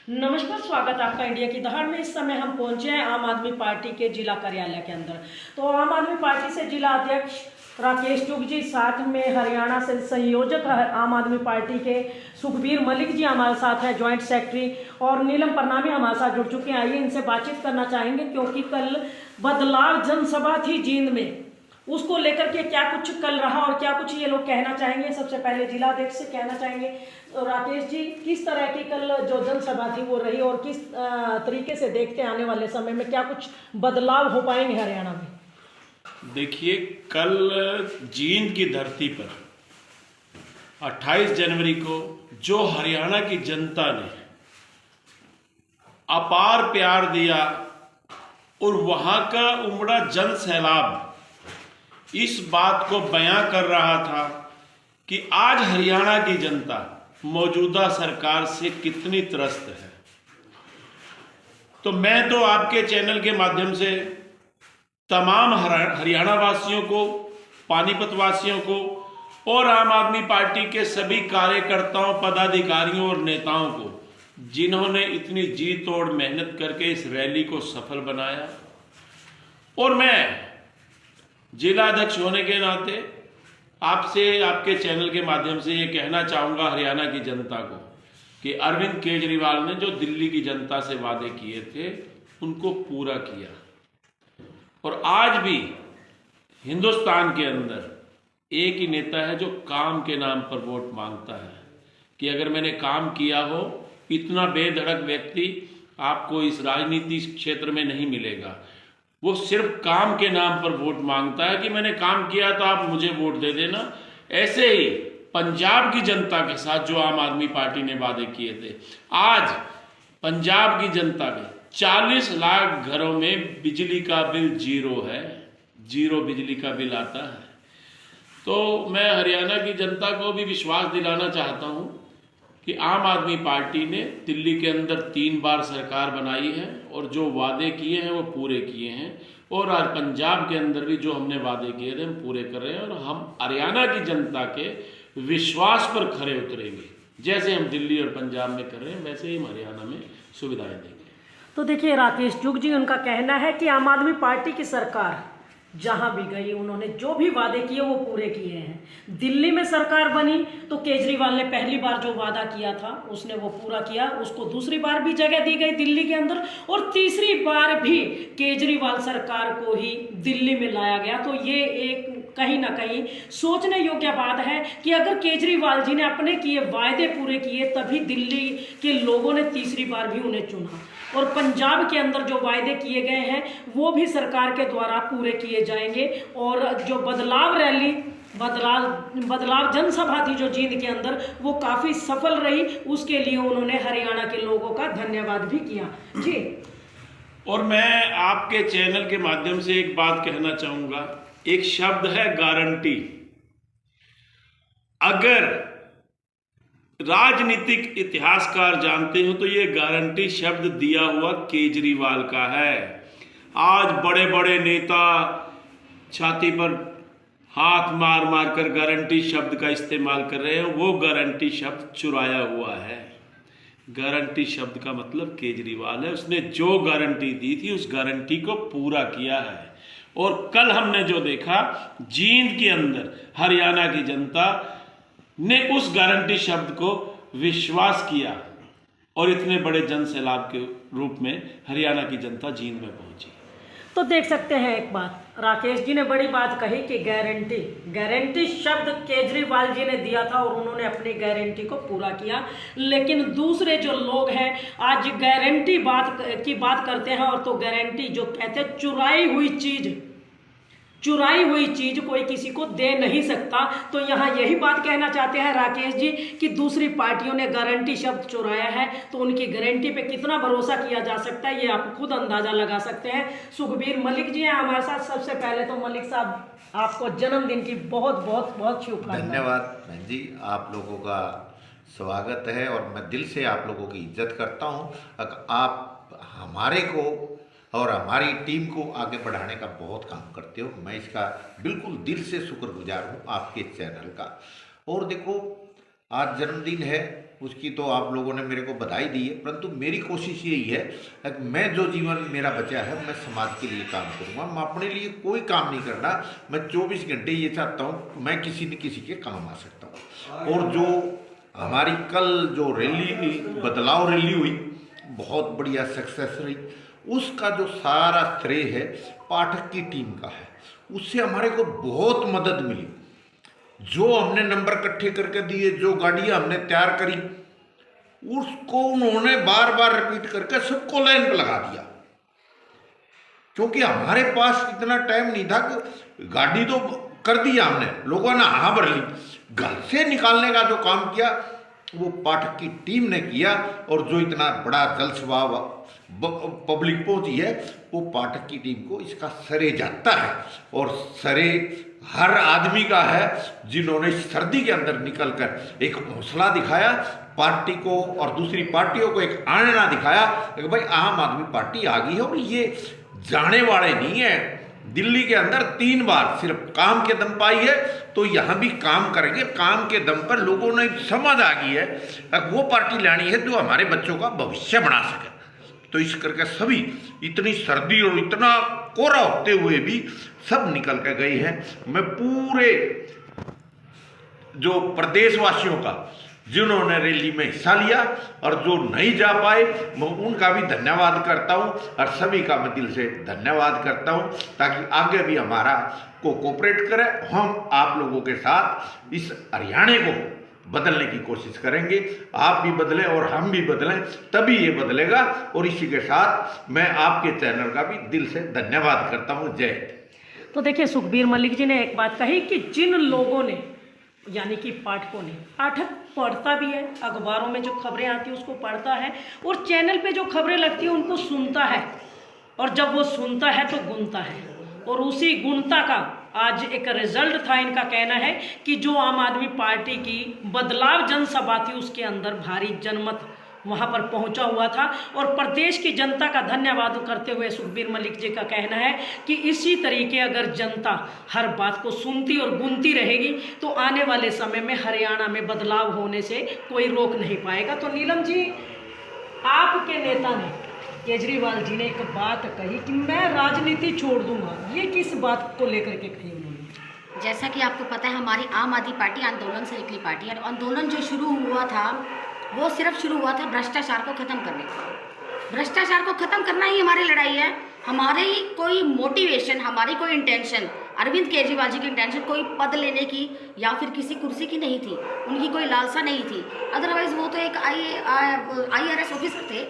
नमस्कार, स्वागत है आपका इंडिया की दहाड़ में। इस समय हम पहुंचे हैं आम आदमी पार्टी के जिला कार्यालय के अंदर। तो आम आदमी पार्टी से जिला अध्यक्ष राकेश चुग जी, साथ में हरियाणा से संयोजक आम आदमी पार्टी के सुखबीर मलिक जी हमारे साथ हैं, ज्वाइंट सेक्रेटरी, और नीलम परनामी हमारे साथ जुड़ चुके हैं। आइए इनसे बातचीत करना चाहेंगे, क्योंकि कल बदलाव जनसभा थी जींद में, उसको लेकर के क्या कुछ कल रहा और क्या कुछ ये लोग कहना चाहेंगे। सबसे पहले जिला अध्यक्ष से कहना चाहेंगे, तो राकेश जी, किस तरह की कल जो जनसभा थी वो रही और किस तरीके से देखते हैं आने वाले समय में क्या कुछ बदलाव हो पाएंगे हरियाणा में? देखिए, कल जींद की धरती पर 28 जनवरी को जो हरियाणा की जनता ने अपार प्यार दिया और वहां का उमड़ा जन सैलाब इस बात को बयां कर रहा था कि आज हरियाणा की जनता मौजूदा सरकार से कितनी त्रस्त है। तो मैं तो आपके चैनल के माध्यम से तमाम हरियाणा वासियों को, पानीपत वासियों को और आम आदमी पार्टी के सभी कार्यकर्ताओं, पदाधिकारियों और नेताओं को, जिन्होंने इतनी जी तोड़ मेहनत करके इस रैली को सफल बनाया, और मैं जिला अध्यक्ष होने के नाते आपसे, आपके चैनल के माध्यम से ये कहना चाहूँगा हरियाणा की जनता को कि अरविंद केजरीवाल ने जो दिल्ली की जनता से वादे किए थे उनको पूरा किया। और आज भी हिंदुस्तान के अंदर एक ही नेता है जो काम के नाम पर वोट मांगता है कि अगर मैंने काम किया हो। इतना बेधड़क व्यक्ति आपको इस राजनीति क्षेत्र में नहीं मिलेगा। वो सिर्फ काम के नाम पर वोट मांगता है कि मैंने काम किया तो आप मुझे वोट दे देना। ऐसे ही पंजाब की जनता के साथ जो आम आदमी पार्टी ने वादे किए थे, आज पंजाब की जनता के 40 लाख घरों में बिजली का बिल जीरो है, जीरो बिजली का बिल आता है। तो मैं हरियाणा की जनता को भी विश्वास दिलाना चाहता हूं कि आम आदमी पार्टी ने दिल्ली के अंदर 3 बार सरकार बनाई है और जो वादे किए हैं वो पूरे किए हैं, और आज पंजाब के अंदर भी जो हमने वादे किए थे हम पूरे कर रहे हैं। और हम हरियाणा की जनता के विश्वास पर खरे उतरेंगे। जैसे हम दिल्ली और पंजाब में कर रहे हैं वैसे ही हम हरियाणा में सुविधाएं देंगे। तो देखिए राकेश चुग जी, उनका कहना है कि आम आदमी पार्टी की सरकार जहां भी गई उन्होंने जो भी वादे किए वो पूरे किए हैं। दिल्ली में सरकार बनी तो केजरीवाल ने पहली बार जो वादा किया था उसने वो पूरा किया, उसको दूसरी बार भी जगह दी गई दिल्ली के अंदर, और तीसरी बार भी केजरीवाल सरकार को ही दिल्ली में लाया गया। तो ये एक कहीं ना कहीं सोचने योग्य बात है कि अगर केजरीवाल जी ने अपने किए वायदे पूरे किए तभी दिल्ली के लोगों ने तीसरी बार भी उन्हें चुना, और पंजाब के अंदर जो वायदे किए गए हैं वो भी सरकार के द्वारा पूरे किए जाएंगे। और जो बदलाव रैली, बदलाव जनसभा थी जो जींद के अंदर, वो काफ़ी सफल रही। उसके लिए उन्होंने हरियाणा के लोगों का धन्यवाद भी किया जी। और मैं आपके चैनल के माध्यम से एक बात कहना चाहूँगा, एक शब्द है गारंटी। अगर राजनीतिक इतिहासकार जानते हो तो ये गारंटी शब्द दिया हुआ केजरीवाल का है। आज बड़े बड़े नेता छाती पर हाथ मार मार कर गारंटी शब्द का इस्तेमाल कर रहे हैं, वो गारंटी शब्द चुराया हुआ है। गारंटी शब्द का मतलब केजरीवाल है, उसने जो गारंटी दी थी उस गारंटी को पूरा किया है। और कल हमने जो देखा जींद के अंदर हरियाणा की जनता ने उस गारंटी शब्द को विश्वास किया और इतने बड़े जन सैलाब के रूप में हरियाणा की जनता जींद में पहुंची। तो देख सकते हैं, एक बात राकेश जी ने बड़ी बात कही कि गारंटी शब्द केजरीवाल जी ने दिया था और उन्होंने अपनी गारंटी को पूरा किया। लेकिन दूसरे जो लोग हैं आज गारंटी की बात करते हैं, और तो गारंटी जो कहते हैं चुराई हुई चीज कोई किसी को दे नहीं सकता। तो यहाँ यही बात कहना चाहते हैं राकेश जी कि दूसरी पार्टियों ने गारंटी शब्द चुराया है, तो उनकी गारंटी पे कितना भरोसा किया जा सकता है ये आप खुद अंदाजा लगा सकते हैं। सुखबीर मलिक जी हैं हमारे साथ। सबसे पहले तो मलिक साहब, आपको जन्मदिन की बहुत बहुत बहुत शुभकामनाएं। धन्यवाद बहन जी, आप लोगों का स्वागत है और मैं दिल से आप लोगों की इज्जत करता हूँ। आप हमारे को और हमारी टीम को आगे बढ़ाने का बहुत काम करते हो, मैं इसका बिल्कुल दिल से शुक्रगुजार हूँ आपके चैनल का। और देखो, आज जन्मदिन है उसकी तो आप लोगों ने मेरे को बधाई दी है, परंतु मेरी कोशिश यही है कि मैं जो जीवन मेरा बचा है मैं समाज के लिए काम करूँगा। मैं अपने लिए कोई काम नहीं करना। मैं 24 घंटे ये चाहता हूँ मैं किसी न किसी के काम आ सकता हूँ। और जो हमारी कल जो रैली, बदलाव रैली हुई, बहुत बढ़िया सक्सेस रही, उसका जो सारा श्रेय है पाठक की टीम का है। उससे हमारे को बहुत मदद मिली। जो हमने नंबर इकट्ठे करके दिए, जो गाड़ियाँ हमने तैयार करी, उसको उन्होंने बार बार रिपीट करके सबको लाइन पर लगा दिया। क्योंकि हमारे पास इतना टाइम नहीं था कि गाड़ी तो कर दिया हमने, लोगों ने हाँ भर ली, घर से निकालने का जो काम किया वो पाठक की टीम ने किया। और जो इतना बड़ा जल स्वभाव पब्लिक पहुंची है वो पाठक की टीम को इसका श्रेय जाता है। और श्रेय हर आदमी का है जिन्होंने सर्दी के अंदर निकलकर एक हौसला दिखाया पार्टी को और दूसरी पार्टियों को, एक आईना दिखाया कि भाई आम आदमी पार्टी आ गई है। और ये जाने वाले नहीं है। दिल्ली के अंदर 3 बार सिर्फ काम के दम पाई है, तो यहाँ भी काम करेंगे। काम के दम पर लोगों ने समझ आ गई है अब वो पार्टी लानी है जो हमारे बच्चों का भविष्य बना सके। तो इस करके सभी, इतनी सर्दी और इतना कोहरा होते हुए भी सब निकल के गए हैं। मैं पूरे जो प्रदेशवासियों का जिन्होंने रैली में हिस्सा लिया और जो नहीं जा पाए मैं उनका भी धन्यवाद करता हूं। और सभी का मैं दिल से धन्यवाद करता हूं, ताकि आगे भी हमारा को कोऑपरेट करें। हम आप लोगों के साथ इस हरियाणा को बदलने की कोशिश करेंगे। आप भी बदलें और हम भी बदलें, तभी ये बदलेगा। और इसी के साथ मैं आपके चैनल का भी दिल से धन्यवाद करता हूँ। जय हिंद। तो देखिए, सुखबीर मलिक जी ने एक बात कही कि जिन लोगों ने, यानी कि पाठकों ने, पाठक पढ़ता भी है, अखबारों में जो खबरें आती हैं उसको पढ़ता है, और चैनल पे जो खबरें लगती हैं उनको सुनता है, और जब वो सुनता है तो गुनता है। और उसी गुणता का आज एक रिजल्ट था। इनका कहना है कि जो आम आदमी पार्टी की बदलाव जनसभा थी उसके अंदर भारी जनमत वहाँ पर पहुँचा हुआ था। और प्रदेश की जनता का धन्यवाद करते हुए सुखबीर मलिक जी का कहना है कि इसी तरीके अगर जनता हर बात को सुनती और गुनती रहेगी तो आने वाले समय में हरियाणा में बदलाव होने से कोई रोक नहीं पाएगा। तो नीलम जी, आपके नेता ने, केजरीवाल जी ने एक बात कही कि मैं राजनीति छोड़ दूंगा, ये किस बात को लेकर के कही उन्होंने? जैसा कि आपको पता है, हमारी आम आदमी पार्टी आंदोलन से निकली पार्टी है। आंदोलन जो शुरू हुआ था वो सिर्फ शुरू हुआ था भ्रष्टाचार को ख़त्म करने का। भ्रष्टाचार को ख़त्म करना ही हमारी लड़ाई है। हमारी कोई मोटिवेशन, हमारी कोई इंटेंशन, अरविंद केजरीवाल जी की इंटेंशन कोई पद लेने की या फिर किसी कुर्सी की नहीं थी। उनकी कोई लालसा नहीं थी। अदरवाइज़ वो तो एक IRS ऑफिसर थे,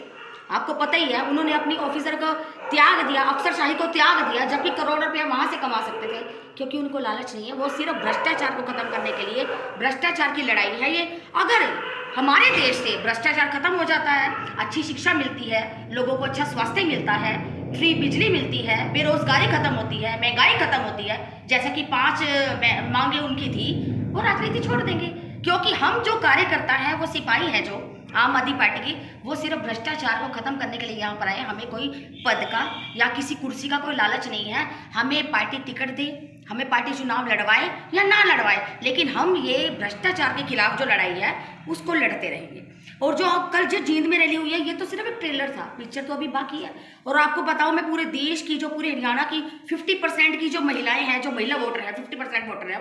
आपको पता ही है। उन्होंने अपनी ऑफिसर को त्याग दिया, अफसरशाही को त्याग दिया, जबकि करोड़ों रुपया वहाँ से कमा सकते थे, क्योंकि उनको लालच नहीं है। वो सिर्फ भ्रष्टाचार को ख़त्म करने के लिए, भ्रष्टाचार की लड़ाई है ये। अगर हमारे देश से भ्रष्टाचार खत्म हो जाता है, अच्छी शिक्षा मिलती है, लोगों को अच्छा स्वास्थ्य मिलता है, फ्री बिजली मिलती है, बेरोजगारी खत्म होती है, महंगाई खत्म होती है, जैसा कि 5 मांगे उनकी थी, वो राजनीति छोड़ देंगे। क्योंकि हम जो कार्यकर्ता हैं, वो सिपाही हैं जो आम आदमी पार्टी की, वो सिर्फ भ्रष्टाचार को खत्म करने के लिए यहाँ पर आए। हमें कोई पद का या किसी कुर्सी का कोई लालच नहीं है। हमें पार्टी टिकट दे, हमें पार्टी चुनाव लड़वाए या ना लड़वाए, लेकिन हम ये भ्रष्टाचार के खिलाफ जो लड़ाई है उसको लड़ते रहेंगे। और जो कल जो जींद में रैली हुई है, ये तो सिर्फ एक ट्रेलर था, पिक्चर तो अभी बाकी है। और आपको बताऊं, मैं पूरे देश की, जो पूरे हरियाणा की 50% की जो महिलाएं हैं, जो महिला वोटर है, 50% वोटर है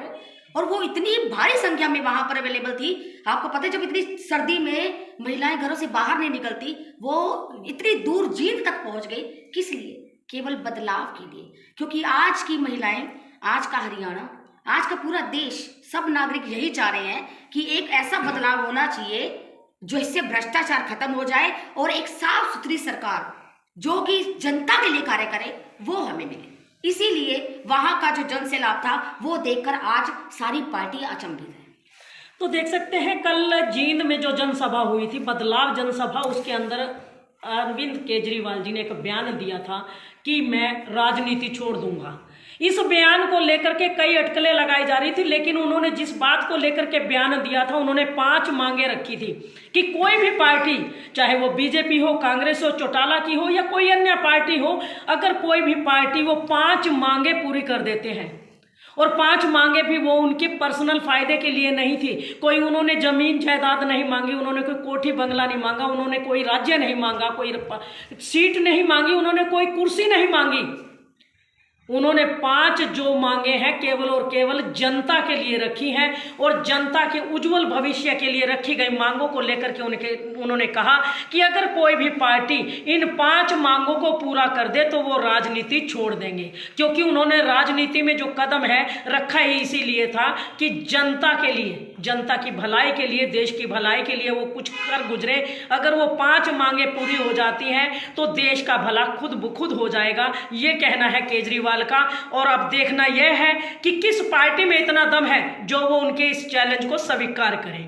वो इतनी भारी संख्या में वहां पर अवेलेबल थी। आपको पता है, जब इतनी सर्दी में महिलाएं घरों से बाहर नहीं निकलती, वो इतनी दूर जींद तक पहुंच गई। किस लिए? केवल बदलाव के लिए। क्योंकि आज की महिलाएं, आज का हरियाणा, आज का पूरा देश, सब नागरिक यही चाह रहे हैं कि एक ऐसा बदलाव होना चाहिए जो इससे भ्रष्टाचार खत्म हो जाए और एक साफ सुथरी सरकार जो कि जनता के लिए कार्य करे, वो हमें मिले। इसीलिए वहां का जो जन सैलाब था वो देखकर आज सारी पार्टी अचंभित है। तो देख सकते हैं, कल जींद में जो जनसभा हुई थी, बदलाव जनसभा, उसके अंदर अरविंद केजरीवाल जी ने एक बयान दिया था कि मैं राजनीति छोड़ दूंगा। इस बयान को लेकर के कई अटकलें लगाई जा रही थी, लेकिन उन्होंने जिस बात को लेकर के बयान दिया था, उन्होंने 5 मांगे रखी थी कि कोई भी पार्टी, चाहे वो बीजेपी हो, कांग्रेस हो, चौटाला की हो या कोई अन्य पार्टी हो, अगर कोई भी पार्टी वो 5 मांगे पूरी कर देते हैं और 5 मांगे भी वो उनके पर्सनल फायदे के लिए नहीं थी। कोई उन्होंने जमीन जायदाद नहीं मांगी, उन्होंने कोई कोठी बंगला नहीं मांगा, उन्होंने कोई राज्य नहीं मांगा, कोई सीट नहीं मांगी, उन्होंने कोई कुर्सी नहीं मांगी। उन्होंने 5 जो मांगे हैं केवल और केवल जनता के लिए रखी हैं और जनता के उज्जवल भविष्य के लिए रखी गई मांगों को लेकर के उन्होंने कहा कि अगर कोई भी पार्टी इन 5 मांगों को पूरा कर दे तो वो राजनीति छोड़ देंगे। क्योंकि उन्होंने राजनीति में जो कदम है रखा ही इसीलिए था कि जनता के लिए, जनता की भलाई के लिए, देश की भलाई के लिए वो कुछ कर गुजरे। अगर वो 5 मांगे पूरी हो जाती हैं तो देश का भला खुद ब खुद हो जाएगा, ये कहना है केजरीवाल का। और अब देखना यह है कि किस पार्टी में इतना दम है जो वो उनके इस चैलेंज को स्वीकार करे।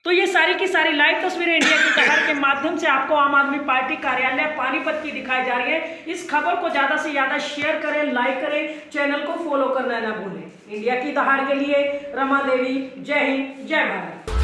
तो ये सारी की सारी लाइव तस्वीरें इंडिया की दहाड़ के माध्यम से आपको आम आदमी पार्टी कार्यालय पानीपत की दिखाई जा रही है। इस खबर को ज्यादा से ज्यादा शेयर करें, लाइक करें, चैनल को फॉलो करना ना भूलें। इंडिया की दहाड़ के लिए रमा देवी, जय हिंद, जय भारत।